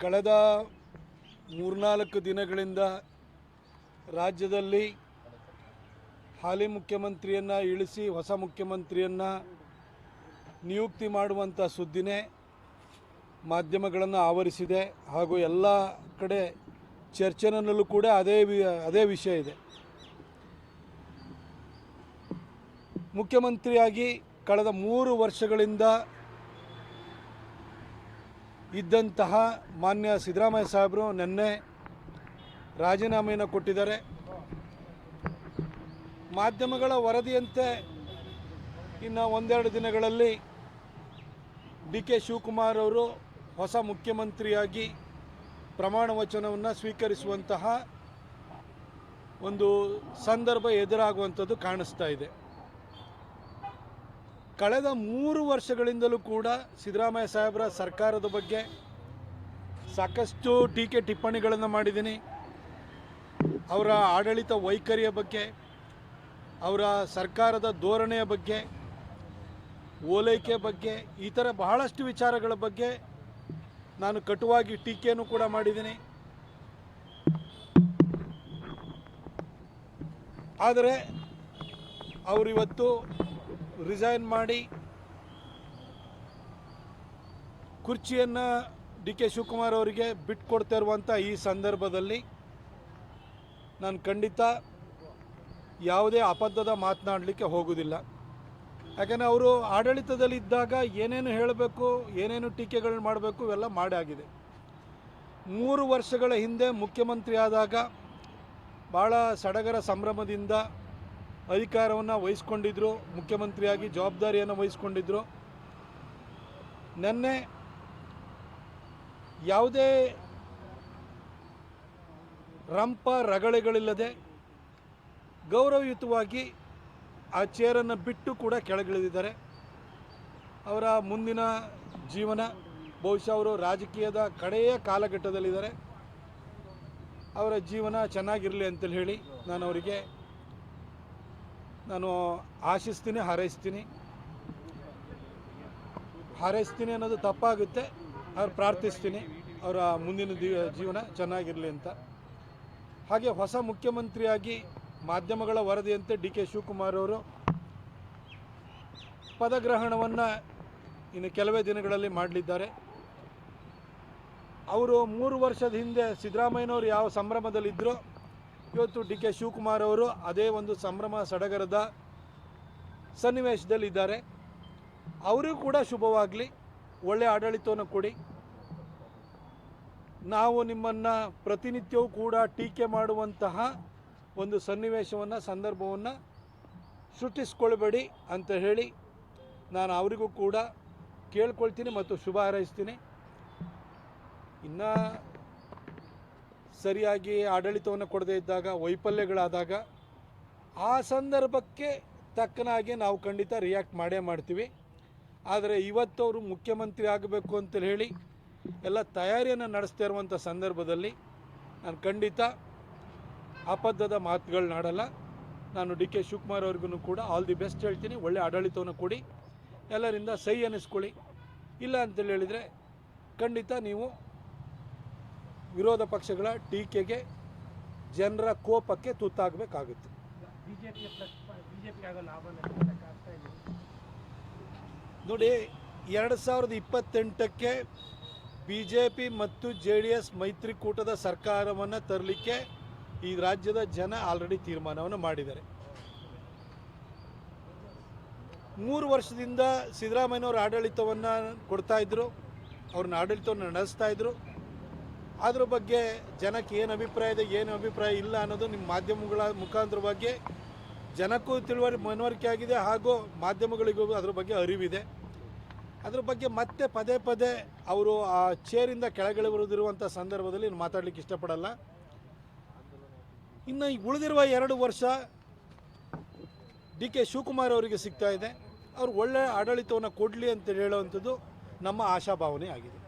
ಕಳೆದ 3-4 ದಿನಗಳಿಂದ ರಾಜ್ಯದಲ್ಲಿ ಹಾಲಿ ಮುಖ್ಯಮಂತ್ರಿಯನ್ನು ಇಳಿಸಿ ಹೊಸ ಮುಖ್ಯಮಂತ್ರಿಯನ್ನು ನಿಯುಕ್ತಿ ಮಾಡುವಂಥ ಸುದ್ದಿನೇ ಮಾಧ್ಯಮಗಳನ್ನು ಆವರಿಸಿದೆ ಹಾಗೂ ಎಲ್ಲ ಕಡೆ ಚರ್ಚೆನಲ್ಲೂ ಕೂಡ ಅದೇ ವಿಷಯ ಇದೆ. ಮುಖ್ಯಮಂತ್ರಿಯಾಗಿ ಕಳೆದ 3 ವರ್ಷಗಳಿಂದ ಇದ್ದಂತಹ ಮಾನ್ಯ ಸಿದ್ದರಾಮಯ್ಯ ಸಾಹೇಬರು ನಿನ್ನೆ ರಾಜೀನಾಮೆಯನ್ನು ಕೊಟ್ಟಿದ್ದಾರೆ. ಮಾಧ್ಯಮಗಳ ವರದಿಯಂತೆ ಇನ್ನು 1-2 ದಿನಗಳಲ್ಲಿ ಡಿ.ಕೆ. ಶಿವಕುಮಾರ್ ಅವರು ಹೊಸ ಮುಖ್ಯಮಂತ್ರಿಯಾಗಿ ಪ್ರಮಾಣ ವಚನವನ್ನು ಸ್ವೀಕರಿಸುವಂತಹ ಒಂದು ಸಂದರ್ಭ ಎದುರಾಗುವಂಥದ್ದು ಕಾಣಿಸ್ತಾ ಇದೆ. ಕಳೆದ 3 ವರ್ಷಗಳಿಂದಲೂ ಕೂಡ ಸಿದ್ದರಾಮಯ್ಯ ಸಾಹೇಬರ ಸರ್ಕಾರದ ಬಗ್ಗೆ ಸಾಕಷ್ಟು ಟೀಕೆ ಟಿಪ್ಪಣಿಗಳನ್ನು ಮಾಡಿದ್ದೀನಿ. ಅವರ ಆಡಳಿತ ವೈಖರಿಯ ಬಗ್ಗೆ, ಅವರ ಸರ್ಕಾರದ ಧೋರಣೆಯ ಬಗ್ಗೆ, ಓಲೈಕೆ ಬಗ್ಗೆ, ಈ ಥರ ಬಹಳಷ್ಟು ವಿಚಾರಗಳ ಬಗ್ಗೆ ನಾನು ಕಟುವಾಗಿ ಟೀಕೆಯನ್ನು ಕೂಡ ಮಾಡಿದ್ದೀನಿ. ಆದರೆ ಅವರಿವತ್ತು ರಿಸೈನ್ ಮಾಡಿ ಕುರ್ಚಿಯನ್ನು ಡಿ.ಕೆ. ಶಿವಕುಮಾರ್ ಅವರಿಗೆ ಬಿಟ್ಟುಕೊಡ್ತಾ ಇರುವಂಥ ಈ ಸಂದರ್ಭದಲ್ಲಿ ನಾನು ಖಂಡಿತ ಯಾವುದೇ ಅಬದ್ಧದ ಮಾತನಾಡಲಿಕ್ಕೆ ಹೋಗೋದಿಲ್ಲ. ಯಾಕಂದರೆ ಅವರು ಆಡಳಿತದಲ್ಲಿದ್ದಾಗ ಏನೇನು ಹೇಳಬೇಕು, ಏನೇನು ಟೀಕೆಗಳನ್ನ ಮಾಡಬೇಕು ಇವೆಲ್ಲ ಮಾಡಾಗಿದೆ. 3 ವರ್ಷಗಳ ಹಿಂದೆ ಮುಖ್ಯಮಂತ್ರಿ ಆದಾಗ ಭಾಳ ಸಡಗರ ಸಂಭ್ರಮದಿಂದ ಅಧಿಕಾರವನ್ನು ವಹಿಸ್ಕೊಂಡಿದ್ದರು, ಮುಖ್ಯಮಂತ್ರಿಯಾಗಿ ಜವಾಬ್ದಾರಿಯನ್ನು ವಹಿಸ್ಕೊಂಡಿದ್ದರು. ನಿನ್ನೆ ಯಾವುದೇ ರಂಪ ರಗಳೆಗಳಿಲ್ಲದೆ ಗೌರವಯುತವಾಗಿ ಆ ಚೇರನ್ನು ಬಿಟ್ಟು ಕೂಡ ಕೆಳಗಿಳಿದಿದ್ದಾರೆ. ಅವರ ಮುಂದಿನ ಜೀವನ ಬಹುಶಃ ಅವರು ರಾಜಕೀಯದ ಕಡೆಯ ಕಾಲಘಟ್ಟದಲ್ಲಿದ್ದಾರೆ. ಅವರ ಜೀವನ ಚೆನ್ನಾಗಿರಲಿ ಅಂತೇಳಿ ಹೇಳಿ ನಾನು ಅವರಿಗೆ ಆಶಿಸ್ತೀನಿ, ಹಾರೈಸ್ತೀನಿ ಅನ್ನೋದು ತಪ್ಪಾಗುತ್ತೆ. ಅವ್ರು ಪ್ರಾರ್ಥಿಸ್ತೀನಿ ಅವರ ಮುಂದಿನ ಜೀವನ ಚೆನ್ನಾಗಿರಲಿ ಅಂತ. ಹಾಗೆ ಹೊಸ ಮುಖ್ಯಮಂತ್ರಿಯಾಗಿ ಮಾಧ್ಯಮಗಳ ವರದಿಯಂತೆ ಡಿ.ಕೆ. ಶಿವಕುಮಾರ್ ಅವರು ಪದಗ್ರಹಣವನ್ನು ಇನ್ನು ಕೆಲವೇ ದಿನಗಳಲ್ಲಿ ಮಾಡಲಿದ್ದಾರೆ. ಅವರು 3 ವರ್ಷದ ಹಿಂದೆ ಸಿದ್ದರಾಮಯ್ಯನವರು ಯಾವ ಸಂಭ್ರಮದಲ್ಲಿದ್ದರೋ ಇವತ್ತು ಡಿ.ಕೆ. ಶಿವಕುಮಾರ್ ಅವರು ಅದೇ ಒಂದು ಸಂಭ್ರಮ ಸಡಗರದ ಸನ್ನಿವೇಶದಲ್ಲಿದ್ದಾರೆ. ಅವರಿಗೂ ಕೂಡ ಶುಭವಾಗಲಿ, ಒಳ್ಳೆಯ ಆಡಳಿತವನ್ನು ಕೊಡಿ. ನಾವು ನಿಮ್ಮನ್ನು ಪ್ರತಿನಿತ್ಯವೂ ಕೂಡ ಟೀಕೆ ಮಾಡುವಂತಹ ಒಂದು ಸನ್ನಿವೇಶವನ್ನು, ಸಂದರ್ಭವನ್ನು ಸೃಷ್ಟಿಸ್ಕೊಳ್ಬೇಡಿ ಅಂತ ಹೇಳಿ ನಾನು ಅವರಿಗೂ ಕೂಡ ಕೇಳ್ಕೊಳ್ತೀನಿ ಮತ್ತು ಶುಭ ಹಾರೈಸ್ತೀನಿ. ಇನ್ನು ಸರಿಯಾಗಿ ಆಡಳಿತವನ್ನು ಕೊಡದೇ ಇದ್ದಾಗ, ವೈಫಲ್ಯಗಳಾದಾಗ ಆ ಸಂದರ್ಭಕ್ಕೆ ತಕ್ಕನಾಗಿ ನಾವು ಖಂಡಿತ ರಿಯಾಕ್ಟ್ ಮಾಡೇ ಮಾಡ್ತೀವಿ. ಆದರೆ ಇವತ್ತು ಅವರು ಮುಖ್ಯಮಂತ್ರಿ ಆಗಬೇಕು ಅಂತೇಳಿ ಹೇಳಿ ಎಲ್ಲ ತಯಾರಿಯನ್ನು ನಡೆಸ್ತಾ ಇರುವಂಥ ಸಂದರ್ಭದಲ್ಲಿ ನಾನು ಖಂಡಿತ ಅಬದ್ಧದ ಮಾತುಗಳನ್ನಾಡಲ್ಲ. ನಾನು ಡಿ.ಕೆ. ಶಿವಕುಮಾರ್ ಅವ್ರಿಗೂ ಕೂಡ ಆಲ್ ದಿ ಬೆಸ್ಟ್ ಹೇಳ್ತೀನಿ. ಒಳ್ಳೆ ಆಡಳಿತವನ್ನು ಕೊಡಿ, ಎಲ್ಲರಿಂದ ಸೈ ಅನ್ನಿಸ್ಕೊಳ್ಳಿ. ಇಲ್ಲ ಅಂತೇಳಿ ಹೇಳಿದರೆ ಖಂಡಿತ ನೀವು ವಿರೋಧ ಪಕ್ಷಗಳ ಟೀಕೆಗೆ, ಜನರ ಕೋಪಕ್ಕೆ ತುತ್ತಾಗಬೇಕಾಗುತ್ತೆ. ನೋಡಿ, 2028ಕ್ಕೆ BJP ಮತ್ತು JDS ಮೈತ್ರಿಕೂಟದ ಸರ್ಕಾರವನ್ನು ತರಲಿಕ್ಕೆ ಈ ರಾಜ್ಯದ ಜನ ಆಲ್ರೆಡಿ ತೀರ್ಮಾನವನ್ನು ಮಾಡಿದ್ದಾರೆ. 3 ವರ್ಷದಿಂದ ಸಿದ್ದರಾಮಯ್ಯನವರು ಆಡಳಿತವನ್ನು ಕೊಡ್ತಾಯಿದ್ರು, ಅವ್ರನ್ನ ಆಡಳಿತವನ್ನು ನಡೆಸ್ತಾ ಇದ್ರು. ಅದ್ರ ಬಗ್ಗೆ ಜನಕ್ಕೆ ಏನು ಅಭಿಪ್ರಾಯ ಇದೆ, ಏನು ಅಭಿಪ್ರಾಯ ಇಲ್ಲ ಅನ್ನೋದು ನಿಮ್ಮ ಮಾಧ್ಯಮಗಳ ಮುಖಾಂತರವಾಗಿ ಜನಕ್ಕೂ ಮನವರಿಕೆ ಆಗಿದೆ, ಹಾಗೂ ಮಾಧ್ಯಮಗಳಿಗೂ ಅದ್ರ ಬಗ್ಗೆ ಅರಿವಿದೆ. ಅದ್ರ ಬಗ್ಗೆ ಮತ್ತೆ ಪದೇ ಅವರು ಆ ಚೇರಿಂದ ಕೆಳಗಿಳಿದಿರುವಂಥ ಸಂದರ್ಭದಲ್ಲಿ ಮಾತಾಡಲಿಕ್ಕೆ ಇಷ್ಟಪಡಲ್ಲ. ಇನ್ನು ಉಳಿದಿರುವ 2 ವರ್ಷ ಡಿ.ಕೆ. ಶಿವಕುಮಾರ್ ಅವರಿಗೆ ಸಿಗ್ತಾ ಇದೆ. ಅವರು ಒಳ್ಳೆಯ ಆಡಳಿತವನ್ನು ಕೊಡಲಿ ಅಂತ ಹೇಳುವಂಥದ್ದು ನಮ್ಮ ಆಶಾಭಾವನೆ ಆಗಿದೆ.